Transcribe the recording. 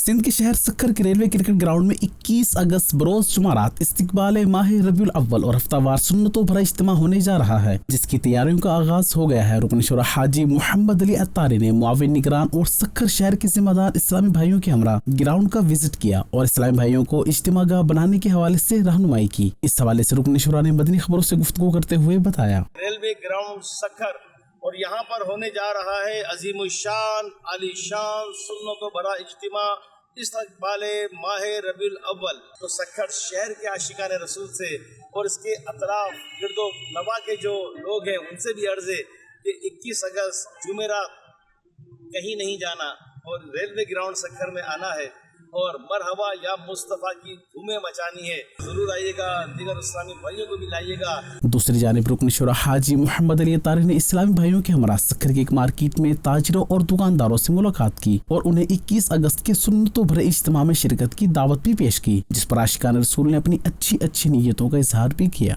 سندھ کے شہر سکھر کے ریلوے کرکٹ گراؤنڈ میں 21 اگست بروز جمعرات استقبال ماہ ربیع الاول اور ہفتہ وار سنتوں بھرا اجتماع ہونے جا رہا ہے، جس کی تیاریوں کا آغاز ہو گیا ہے۔ رکن شورا حاجی محمد علی اتاری نے معاون نگران اور سکھر شہر کے ذمہ دار اسلامی بھائیوں کے ہمراہ گراؤنڈ کا وزٹ کیا اور اسلامی بھائیوں کو اجتماع گاہ بنانے کے حوالے سے رہنمائی کی۔ اس حوالے سے رکن شورا نے مدنی خبروں سے گفتگو کرتے ہوئے بتایا، ریلوے گراؤنڈ سکھر اور یہاں پر ہونے جا رہا ہے عظیم الشان عالی شان سنتوں بھرا اجتماع استقبال ماہ ربیع الاول۔ تو سکھر شہر کے عاشقان رسول سے اور اس کے اطراف گرد و نواح کے جو لوگ ہیں ان سے بھی عرض ہے کہ 21 اگست جمعرات کہیں نہیں جانا اور ریلوے گراؤنڈ سکھر میں آنا ہے اور مرحبا یا مصطفیٰ کی دھومیں مچانی ہے۔ ضرور آئیے گا، دیگر اسلامی بھائیوں کو بھی لائیے گا۔ دوسری جانب رکن شورا حاجی محمد علی اتاری نے اسلامی بھائیوں کے ہمراہ سکھر کی ایک مارکیٹ میں تاجروں اور دکانداروں سے ملاقات کی اور انہیں 21 اگست کے سنتوں بھرے اجتماع میں شرکت کی دعوت بھی پیش کی، جس پر عاشقان رسول نے اپنی اچھی نیتوں کا اظہار بھی کیا۔